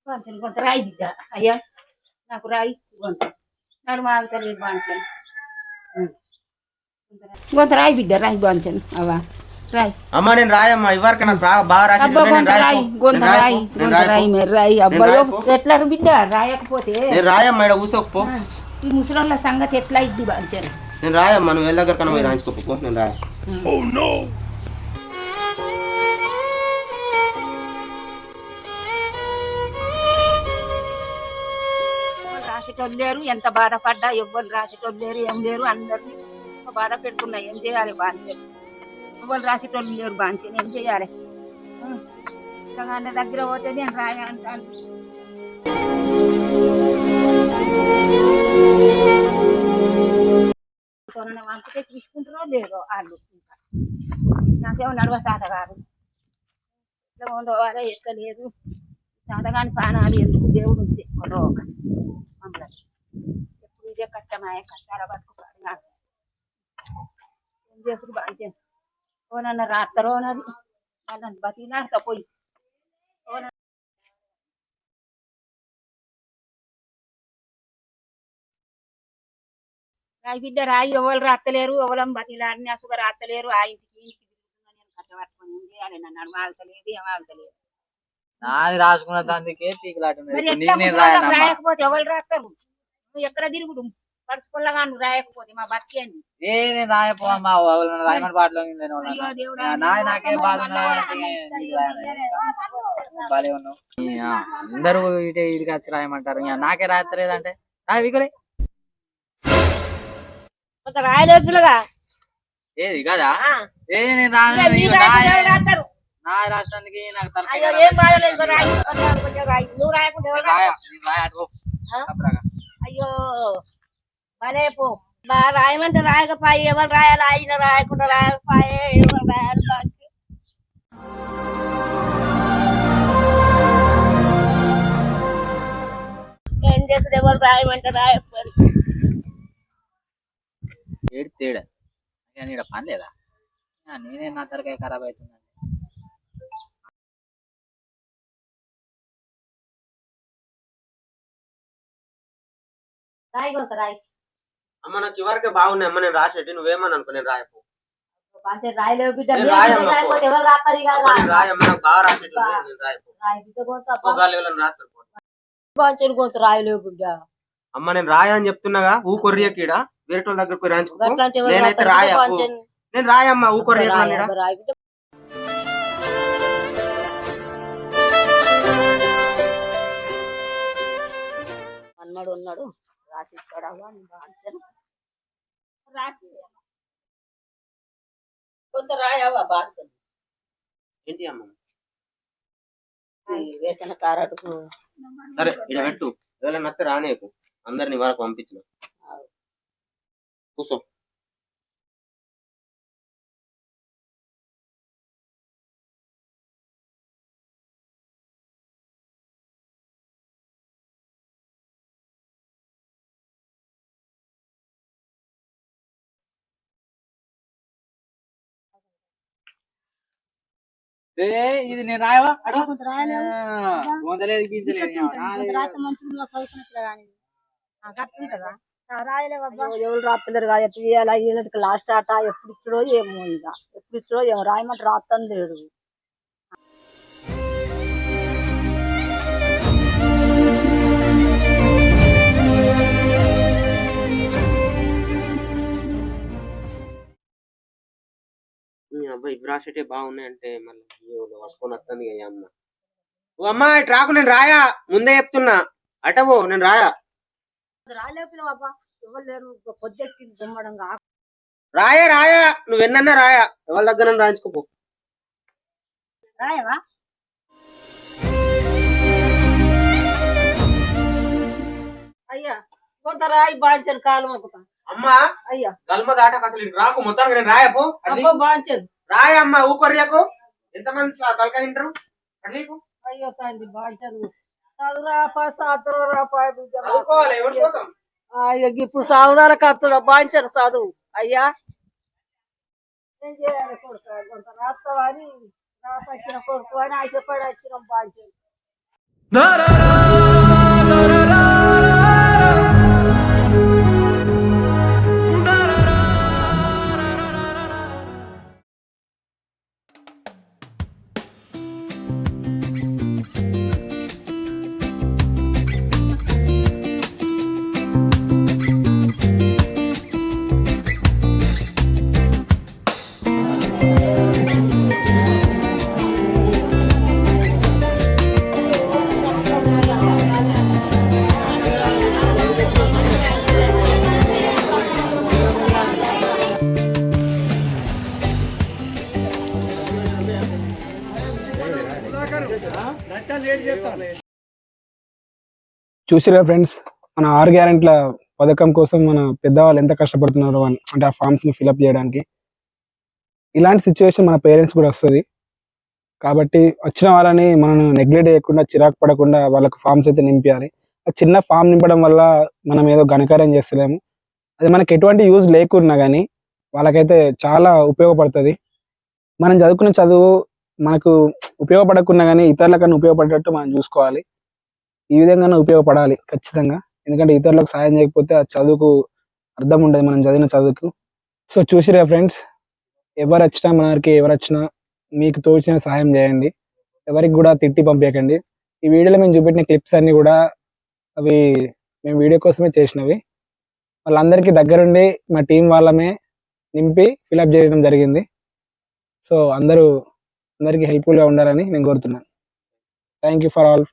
బాంచన్ కొంత రాయి బిడ్డ అయ్యా నాకు రాయి కొంత నడుమ ఆగుతలేదు బాంచన్ కొంత రాయి బిడ్డ రాయి బాంచన్ అవా రాయి అమ్మ నేను రాయమ్మా ఇవరకు నాకు బాగా రాసి గొంత రాయి గొంత రాయి మీరు రాయి అబ్బాయి ఎట్లా బిడ్డ రాయకపోతే నేను రాయమ్మా ఇక్కడ కూసోకపో ఈ ముసలోళ్ళ సంగతి ఎట్లా ఇద్ది బాంచన్ నేను రాయమ్మా నువ్వు వెళ్ళ దగ్గర కన్నా పోయి రాయించుకోపో నేను రాయ రాసేటోళ్ళు లేరు ఎంత బాధపడ్డా ఎవ్వరు రాసేటోళ్ళు లేరు ఏం లేరు అందరినీ బాధ పెట్టుకున్నా ఏం చేయాలి బాంచన్ ఎవ్వరు రాసేటోళ్ళు లేరు బాంచన్ ఏం చేయాలి దగ్గర పోతే నేను రాయ అంటాను వంపితే తీసుకుంటారో లేదో వాళ్ళు నాకేమో నడవ సాట కాదు ఎట్లా ఉండవాలో ఎక్కలేదు సాధగాని ప్రాణాలు ఎందుకు దేవుడు ఉంచి మమ్మల్ని ఎప్పుడు ఇదే కష్టమాయ కష్టాల బతుకుతారు నాకు ఏం చేసుడు బాంచాను ఓనన్న రాత్రో నది వాళ్ళని బతిలాడతా పోయి రాయి బిడ్డ రాయి ఎవరు రాత్తలేరు ఎవరం బతిలాడిని అసుగా రాత్తలేరు ఆ ఇంటికి ఇంటికి నేను కట్టబట్టుకొని ఉంది అని నన్ను అడవాల్తలేదు ఏం ఆగుతలేదు నాది రాసుకున్న దానికే రాయకపోతే ఎవరు రాస్తారు నువ్వు ఎక్కడ తిరుగుడు పడుచుకోలేగా నువ్వు రాయకపోతే మా బతికి అని నేను రాయపోమ్మా రాయమని పాటలో నాకే బాధ బాగా ఉన్నావు అందరూ ఇడికి వచ్చి రాయమంటారు నాకే రాయలేదంటే వికలే రాయలేదుగా ఏది కదా నా రాష్ట్రానికి నాకు అయ్యో మరేపో బాగా రాయమంటే రాయకపోయి ఎవరు రాయాలి ఆయన రాయకుండా రాయకపోయే ఎవరు రాయాలి ఏం చేస్తుంది ఎవరు రాయమంటే రాయకపోయి ఏడు తేడా ఇక్కడ పని లేదా నేనే నా తరకాయ ఖరాబ్ అవుతుందండి రాయి కొంత రాయి అమ్మ నాకు ఇవరకే బాగున్నాయి అమ్మ నేను రాసేటి నువ్వేమని అనుకో నేను రాయపు రాయలేవు బిడ్డ రాయలేవు బిడ్డ అమ్మ నేను రాయ అని చెప్తున్నాగా ఊ కొర్రియకీడ వేరే వాళ్ళ దగ్గర రాయించుకో నేనైతే రాయ నేను రాయమ్మా ఊ కొర్రియా అన్నాడు ఉన్నాడు రాసిస్తాడా రాసి కొంత రాయవా బాగా ఏంటి అమ్మ వేసిన కారటుకు సరే ఇక్కడ పెట్టు ఎవరైనా నత్త రానేకు అందరిని వరకు పంపించిన కూర్చో ఇది నేను రాయవా ఎవరు రాస్తలేరు కదా ఎప్పుడు చేయాలి లాస్ట్ ఆట ఎప్పుడు ఇచ్చడో ఏమో ఇక ఎప్పుడు ఇచ్చడో ఏమో రాయమంటే రాస్తాను లేడు అబ్బాయి ఇవి రాసేటే బాగున్నాయంటే మళ్ళీ పట్టుకొని వస్తుంది అమ్మ ఓ అమ్మా ఇటు రాకు నేను రాయా ముందే చెప్తున్నా అటవో నేను రాయా రాలేపిన బాబా ఎవరు లేరు పొద్దెక్కింది దుమ్మడంగా రాయా రాయా నువ్వు ఎన్నన్నా రాయా ఎవరి దగ్గర రాయించుకోపో రాయవా అయ్యా కొంత రాయి బాంచను కాలం అనుకుంటా అమ్మా అయ్యా గల్మ దాటకు అసలు ఇటు రాకు మొత్తానికి నేను రాయపో బాంచను రాయ అమ్మా ఊకొర్రియకు ఎంతమంది తలకా తింటారు అడిగిపో అయ్యో తండ్రి బాంచను చదువురాపా సాతురాపా ఇప్పుడు సాగుదాలకు వస్తుందా బాంచను చదువు అయ్యా ఏం చేయాలి కొడుకు కొంత రాస్తావని రాపచ్చిన కొడుకు అని ఆశపడి వచ్చినాం బాంచను చూసిరా ఫ్రెండ్స్, మన 6 గ్యారెంట్ల పథకం కోసం మన పెద్దవాళ్ళు ఎంత కష్టపడుతున్నారో అంటే ఆ ఫామ్స్ ని ఫిల్అప్ చేయడానికి. ఇలాంటి సిచ్యువేషన్ మన పేరెంట్స్ కూడా వస్తుంది. కాబట్టి వచ్చిన వాళ్ళని మనం నెగ్లెక్ట్ చేయకుండా, చిరాకు పడకుండా వాళ్ళకు ఫామ్స్ అయితే నింపించాలి. ఆ చిన్న ఫామ్ నింపడం వల్ల మనం ఏదో ఘనకార్యం చేస్తలేము. అది మనకి ఎటువంటి యూజ్ లేకున్నా కానీ వాళ్ళకైతే చాలా ఉపయోగపడుతుంది. మనం చదువుకున్న చదువు మనకు ఉపయోగపడకున్నా కానీ ఇతరులకన్నా ఉపయోగపడేటట్టు మనం చూసుకోవాలి. ఈ విధంగానే ఉపయోగపడాలి ఖచ్చితంగా. ఎందుకంటే ఇతరులకు సాయం చేయకపోతే ఆ చదువుకు అర్థం ఉండదు, మనం చదివిన చదువుకు. సో చూసిరా ఫ్రెండ్స్, ఎవరు వచ్చినా మీకు తోచిన సహాయం చేయండి. ఎవరికి కూడా తిట్టి పంపించకండి. ఈ వీడియోలో మేము చూపెట్టిన క్లిప్స్ అన్ని కూడా అవి మేము వీడియో కోసమే చేసినవి. వాళ్ళందరికీ దగ్గరుండి మా టీం వాళ్ళమే నింపి ఫిల్అప్ చేయడం జరిగింది. సో అందరికీ హెల్ప్ఫుల్గా ఉండాలని నేను కోరుతున్నాను. Thank you for all.